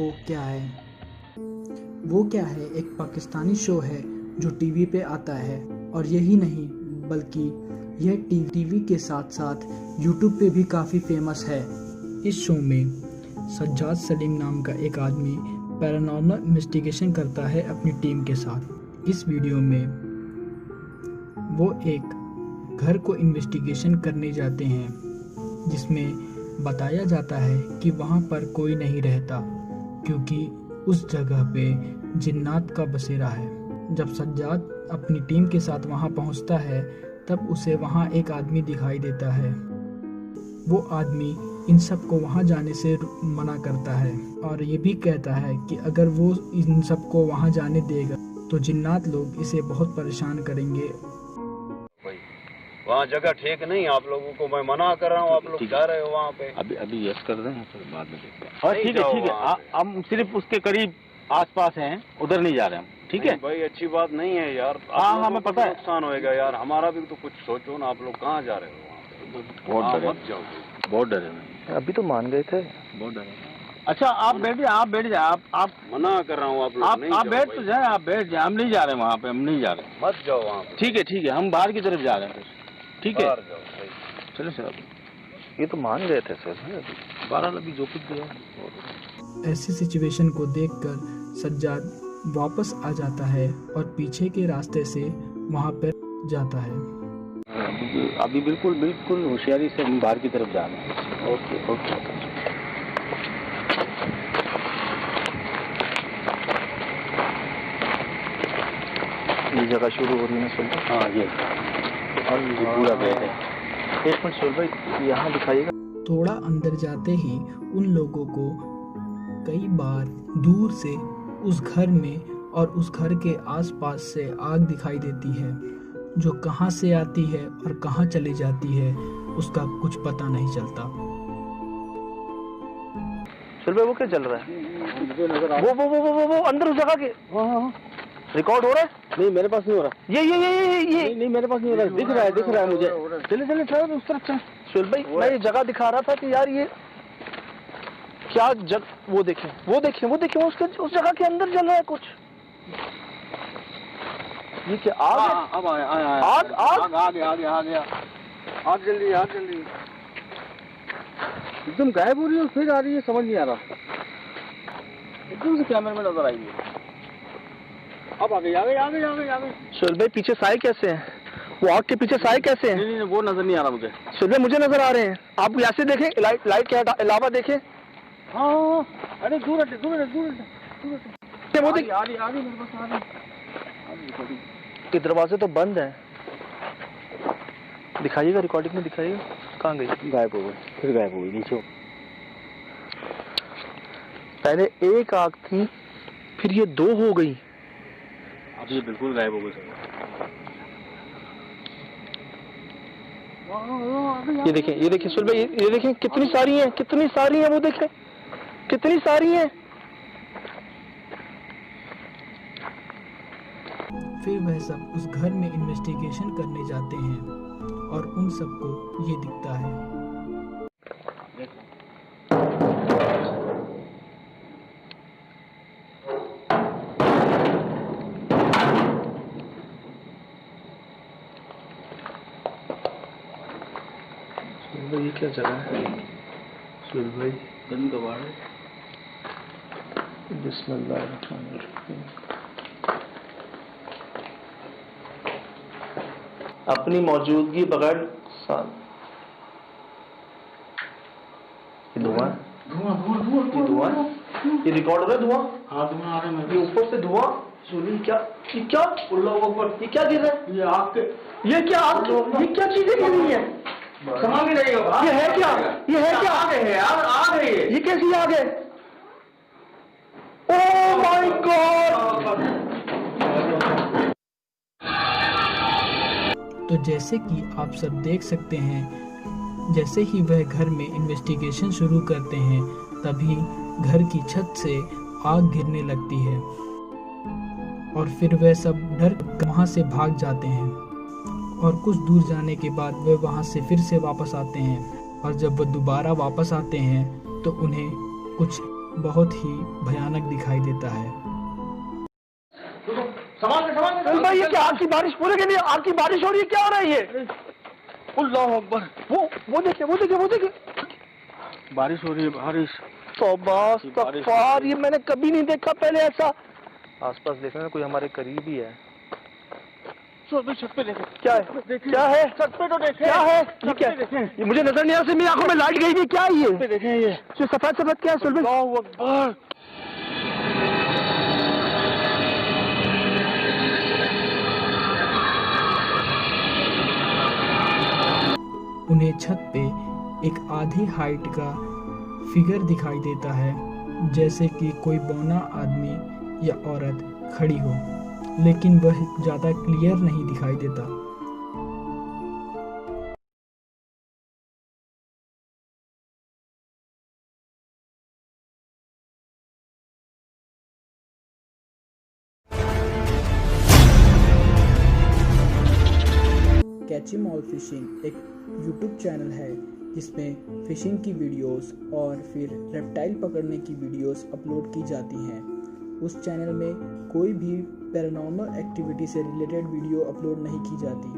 वो क्या है। वो क्या है एक पाकिस्तानी शो है जो टीवी पे आता है, और यही नहीं बल्कि यह टीवी के साथ साथ यूट्यूब पे भी काफ़ी फेमस है। इस शो में सज्जाद सलीम नाम का एक आदमी पैरानॉर्मल इन्वेस्टिगेशन करता है अपनी टीम के साथ। इस वीडियो में वो एक घर को इन्वेस्टिगेशन करने जाते हैं, जिसमें बताया जाता है कि वहाँ पर कोई नहीं रहता क्योंकि उस जगह पे जिन्नात का बसेरा है। जब सज्जाद अपनी टीम के साथ वहाँ पहुँचता है तब उसे वहाँ एक आदमी दिखाई देता है। वो आदमी इन सबको वहाँ जाने से मना करता है और ये भी कहता है कि अगर वो इन सबको वहाँ जाने देगा तो जिन्नात लोग इसे बहुत परेशान करेंगे। वहाँ जगह ठीक नहीं, आप लोगों को मैं मना कर रहा हूँ, आप लोग जा रहे हो वहाँ पे। अभी यस कर रहे हैं, फिर बाद में देखते हैं। और ठीक है, हम सिर्फ उसके करीब आसपास हैं, उधर नहीं जा रहे हम। ठीक है भाई, अच्छी बात नहीं है यार। हाँ, हमें पता है नुकसान होएगा यार, हमारा भी तो कुछ सोचो ना। आप लोग कहाँ जा रहे हो वहाँ पे? बहुत डरे, बहुत डरे। अभी तो मान गए थे, बहुत डरे। अच्छा, आप बैठ जाए, आप मना कर रहा हूँ। आप बैठ तो जाए, आप बैठ जाए। हम नहीं जा रहे वहाँ पे, हम नहीं जा रहे। मत जाओ वहाँ पे। ठीक है, हम बाहर की तरफ जा रहे हैं। ठीक है, चलो सर। ये तो मान गए थे सर, 12 अभी जो कुछ दिया। ऐसी सिचुएशन को देखकर सज्जाद वापस आ जाता है और पीछे के रास्ते से वहाँ पर जाता है। अभी बिल्कुल होशियारी से हम बाहर की तरफ जा रहे हैं। ओके। ये जगह शुरू हो रही है ना सुन। हाँ, ये और ये पूरा बेड है। एक मिनट सुन भाई, यहाँ दिखाइएगा। थोड़ा अंदर जाते ही उन लोगों को कई बार दूर से उस घर में और उस घर के आसपास से आग दिखाई देती है, जो कहाँ से आती है और कहाँ चली जाती है उसका कुछ पता नहीं चलता। सुन भाई, वो क्या चल रहा है? वो अंदर उस जगह के रिकॉर्ड हो रहा है? नहीं, मेरे पास नहीं हो रहा। ये नहीं, मेरे पास नहीं हो रहा। दिख रहा है मुझे। चले उस तरफ। सुन भाई, मैं ये जगह दिखा रहा था कि यार ये क्या वो देखें उस जगह के अंदर जल रहा है कुछ। ये क्या आग है? अब आग आ गया। आग जल्दी। एकदम गायब हो रही है, फिर आ रही है, समझ नहीं आ रहा। एकदम से कैमरे में नजर आई है। अब आ गई। सुन भाई, पीछे साए कैसे हैं? वो आग के पीछे साए कैसे हैं? नहीं, वो नजर नहीं आ रहा मुझे। सुन भाई, मुझे नजर आ रहे हैं। आप ऐसे देखें, लाइट के अलावा देखें। हाँ, अरे दूर हटे। वो देख, आ रही मेरे पास आ रही। के दरवाजे तो बंद हैं। दिखाइएगा, रिकॉर्डिंग में दिखाइएगा। कहाँ गई? गायब हो गई, फिर गायब हो गई नीचे। पहले एक आग थी, फिर ये 2 हो गई। अब ये बिल्कुल गायब हो गई। ये देखें सुन भाई, ये देखें कितनी सारी हैं। वो देखें कितनी सारी हैं। फिर वह सब उस घर में इन्वेस्टिगेशन करने जाते हैं और उन सबको ये दिखता है। ये क्या जगह है? सुन भाई, दिन कबाड़ है। बिस्मिल्लाहिर्रहमानिर्रहीम। अपनी मौजूदगी बगैर धुआं, ये रिकॉर्ड हो रहा है धुआं। हाँ, धुआं आ रहा है। ये ऊपर से धुआं। सुनिए, क्या ये क्या गिर रहा है? ये आग के, ये क्या चीजें गिर रही है? समझ में नहीं होगा। ये है क्या? आग है यार, आग है ये। ये कैसी आग है? Oh my God! तो जैसे कि आप सब देख सकते हैं, जैसे ही वह घर में इन्वेस्टिगेशन शुरू करते हैं तभी घर की छत से आग गिरने लगती है और फिर वह सब डर वहाँ से भाग जाते हैं और कुछ दूर जाने के बाद वे वहाँ से फिर से वापस आते हैं और जब वह दोबारा वापस आते हैं तो उन्हें कुछ बहुत ही भयानक दिखाई देता है। भाई ये क्या आग की बारिश, पूरे के लिए आग की बारिश हो रही है, क्या हो रहा है ये? अल्लाह अकबर। वो देखिए बारिश हो रही है, बारिश। तौबा इस्तग़फ़ार, ये मैंने कभी नहीं देखा पहले ऐसा। आसपास देखना, कोई हमारे करीब ही है। छत पे देखें। क्या है? क्या है? छत पे तो देखें। क्या है? छत पे देखें। ये मुझे नजर नहीं आ रहा, मेरी आंखों में लाइट गई थी। क्या है ये? छत पे देखें ये सफेद क्या है? सुल्तान अल्लाह अकबर। उन्हें छत पे एक आधी हाइट का फिगर दिखाई देता है, जैसे कि कोई बौना आदमी या औरत खड़ी हो, लेकिन वह ज़्यादा क्लियर नहीं दिखाई देता। कैची मॉल फिशिंग एक यूट्यूब चैनल है जिसमें फिशिंग की वीडियोस और फिर रेप्टाइल पकड़ने की वीडियोस अपलोड की जाती हैं। उस चैनल में कोई भी पैरानॉर्मल एक्टिविटी से रिलेटेड वीडियो अपलोड नहीं की जाती,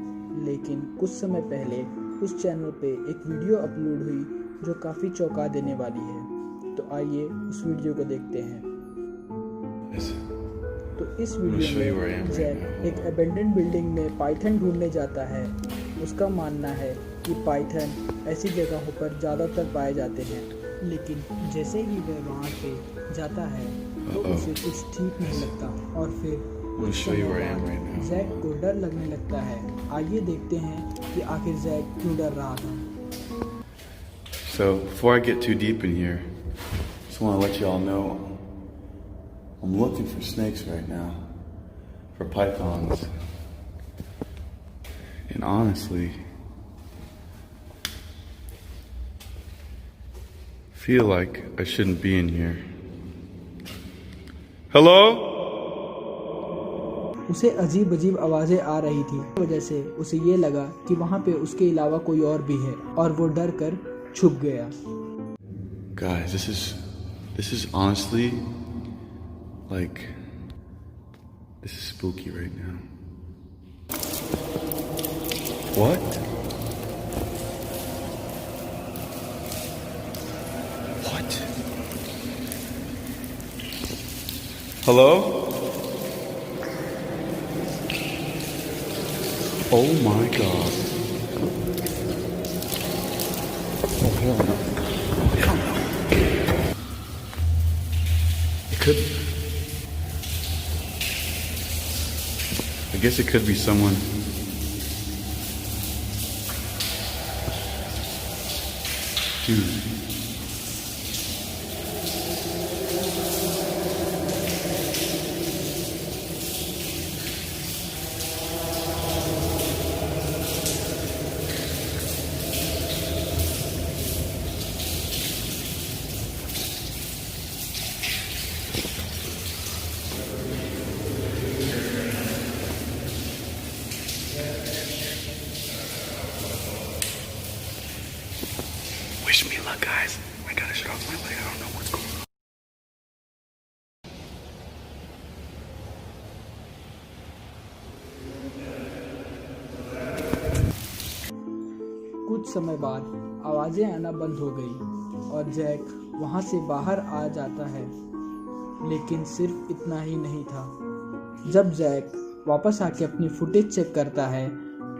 लेकिन कुछ समय पहले उस चैनल पे एक वीडियो अपलोड हुई जो काफ़ी चौंका देने वाली है। तो आइए उस वीडियो को देखते हैं। तो इस वीडियो में जैक एक अबेंडेंड बिल्डिंग में पाइथन ढूंढने जाता है। उसका मानना है कि पाइथन ऐसी जगहों पर ज़्यादातर पाए जाते हैं, लेकिन जैसे ही वह वहाँ पे जाता है तो उसे कुछ ठीक नहीं लगता और फिर कुछ समय बाद जैक को डर लगने लगता है। आइए देखते हैं कि आखिर जैक क्यों डर रहा था। So before I get too deep in here, just want to let you all know I'm looking for snakes right now, for pythons, and honestly, feel like I shouldn't be in here. Hello? उसे अजीब अजीब आवाज़ें आ रही थी, वजह से उसे ये लगा कि वहाँ पे उसके अलावा कोई और भी है और वो डर कर छुप गया। Guys, this is honestly like, this is spooky right now. What? What? Hello? Oh my God. Oh hell no. Oh hell no. It could. I guess it could be someone. Dude. Wish me luck, guys. I gotta shut off my light. I don't know what's going on. कुछ समय बाद आवाज़ें आना बंद हो गई और Jack वहाँ से बाहर आ जाता है, लेकिन सिर्फ इतना ही नहीं था। जब जैक वापस आके अपनी फुटेज चेक करता है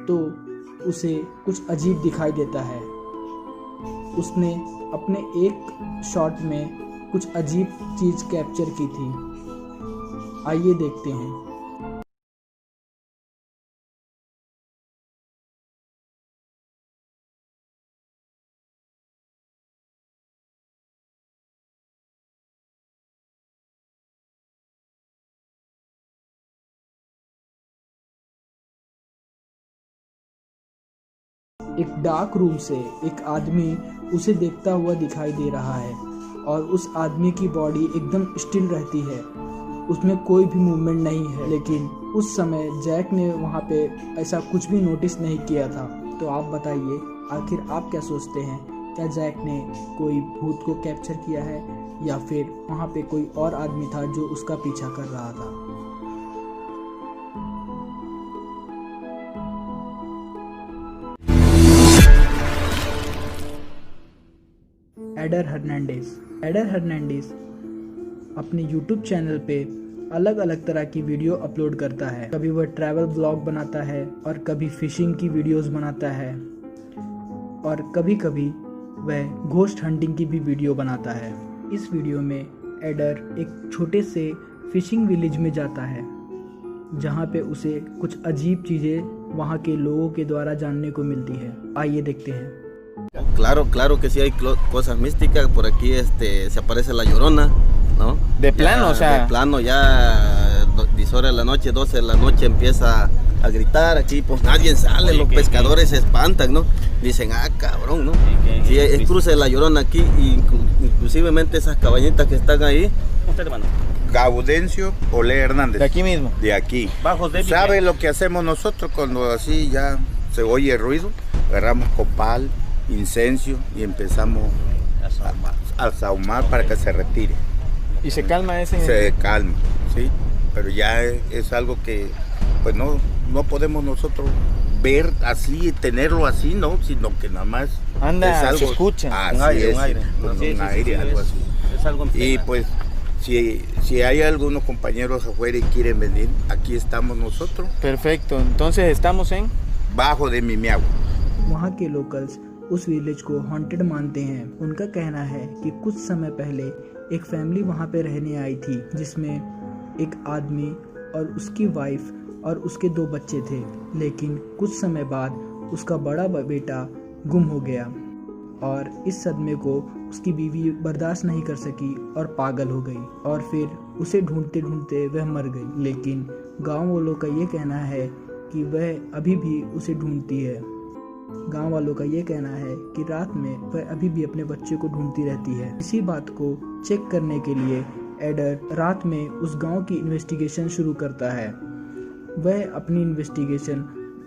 तो उसे कुछ अजीब दिखाई देता है। उसने अपने एक शॉट में कुछ अजीब चीज़ कैप्चर की थी। आइए देखते हैं। एक डार्क रूम से एक आदमी उसे देखता हुआ दिखाई दे रहा है और उस आदमी की बॉडी एकदम स्टिल रहती है, उसमें कोई भी मूवमेंट नहीं है। लेकिन उस समय जैक ने वहाँ पे ऐसा कुछ भी नोटिस नहीं किया था। तो आप बताइए, आखिर आप क्या सोचते हैं? क्या जैक ने कोई भूत को कैप्चर किया है या फिर वहाँ पे कोई और आदमी था जो उसका पीछा कर रहा था। एडर हर्नांडेज अपने यूट्यूब चैनल पे अलग अलग तरह की वीडियो अपलोड करता है। कभी वह ट्रैवल ब्लॉग बनाता है और कभी फिशिंग की वीडियोस बनाता है और कभी कभी वह घोस्ट हंटिंग की भी वीडियो बनाता है। इस वीडियो में एडर एक छोटे से फिशिंग विलेज में जाता है जहाँ पे उसे कुछ अजीब चीज़ें वहाँ के लोगों के द्वारा जानने को मिलती है। आइए देखते हैं। Claro que sí hay cosas místicas. Por aquí se aparece la Llorona, ¿no? De plano, ya, o sea. De plano, ya 10 horas de la noche, 12 de la noche empieza a gritar aquí, pues nadie sale, los pescadores se espantan, ¿no? Dicen, ah, cabrón, ¿no? Sí, es cruce de la Llorona aquí, y inclusivemente esas cabañitas que están ahí. Usted, hermano. Gaudencio Olé Hernández. De aquí mismo. De aquí. Bajos de ¿Sabe lo que hacemos nosotros cuando así ya se oye ruido? Agarramos copal, incenso y empezamos a sahumar para que se retire. Y se calma ese. Se calma, ¿sí? Pero ya es algo que pues no podemos nosotros ver así, tenerlo así, ¿no? Sino que nada más anda, es algo, se escucha. Así Un aire, es, un aire. un Sí, aire, algo así. Es algo Y pues si hay algunos compañeros afuera y quieren venir, aquí estamos nosotros, Perfecto. Entonces estamos en. bajo de Mimiagua. वहाँ के locals उस village को haunted मानते हैं। उनका कहना है कि कुछ समय पहले एक फैमिली वहाँ पे रहने आई थी जिसमें एक आदमी और उसकी वाइफ और उसके 2 बच्चे थे, लेकिन कुछ समय बाद उसका बड़ा बेटा गुम हो गया और इस सदमे को उसकी बीवी बर्दाश्त नहीं कर सकी और पागल हो गई और फिर उसे ढूंढते ढूंढते वह मर गई। लेकिन गांव वालों का ये कहना है कि वह अभी भी उसे ढूंढती है। गांव वालों का ये कहना है कि रात में वह अभी भी अपने बच्चे को ढूंढती रहती है। इसी बात को चेक करने के लिए एडर रात में उस गांव की इन्वेस्टिगेशन शुरू करता है। वह अपनी इन्वेस्टिगेशन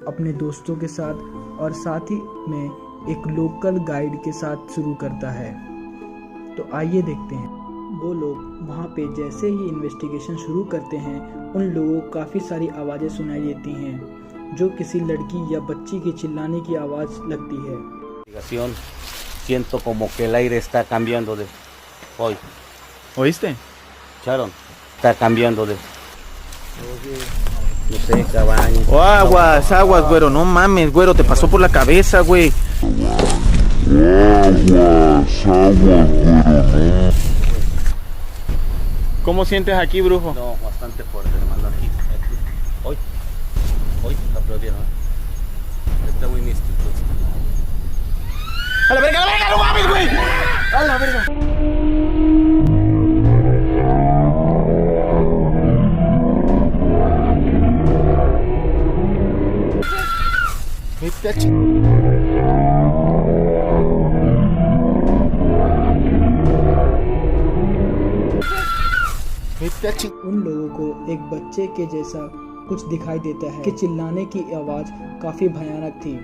अपने दोस्तों के साथ और साथ ही में एक लोकल गाइड के साथ शुरू करता है। तो आइए देखते हैं। वो लोग वहाँ पे जैसे ही इन्वेस्टिगेशन शुरू करते हैं, उन लोगों को काफ़ी सारी आवाज़ें सुनाई देती हैं जो किसी लड़की या बच्ची के चिल्लाने की आवाज़ लगती है। Siento como que el aire está cambiando de hoy. ¿Oíste? ¿Escucharon? Está cambiando de. No sé, cabaña. Oh, aguas, güero. No mames, güero. Te pasó por la cabeza, güey. ¿Cómo sientes aquí, brujo? No, bastante fuerte, hermano. Aquí. Hoy está prohibido, ¿eh? Está muy místico. ¡A la verga, no mames, güey! ¡A la verga! Vete a उन लोगों को एक बच्चे के जैसा कुछ दिखाई देता है कि चिल्लाने की आवाज़ काफ़ी भयानक थी।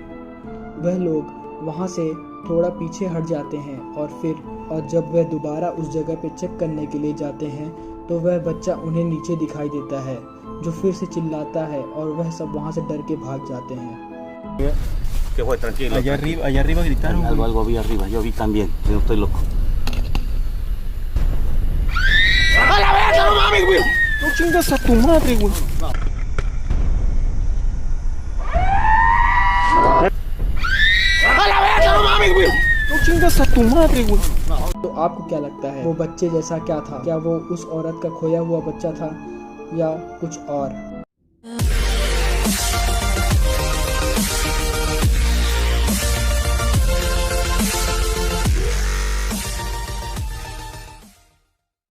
वह लोग वहाँ से थोड़ा पीछे हट जाते हैं और जब वह दोबारा उस जगह पे चेक करने के लिए जाते हैं तो वह बच्चा उन्हें नीचे दिखाई देता है जो फिर से चिल्लाता है और वह सब वहाँ से डर के भाग जाते हैं। Que fue tranquilo. allá arriba gritaron. Algo vi arriba, yo vi también. Yo no estoy loco. ¡A la verga, no mames, güey! No chingas a tu madre, güey. ¡A la verga, no mames, güey! No chingas a tu madre, güey. तो आपको क्या लगता है वो बच्चे जैसा क्या था? क्या वो उस औरत का खोया हुआ बच्चा था या कुछ और?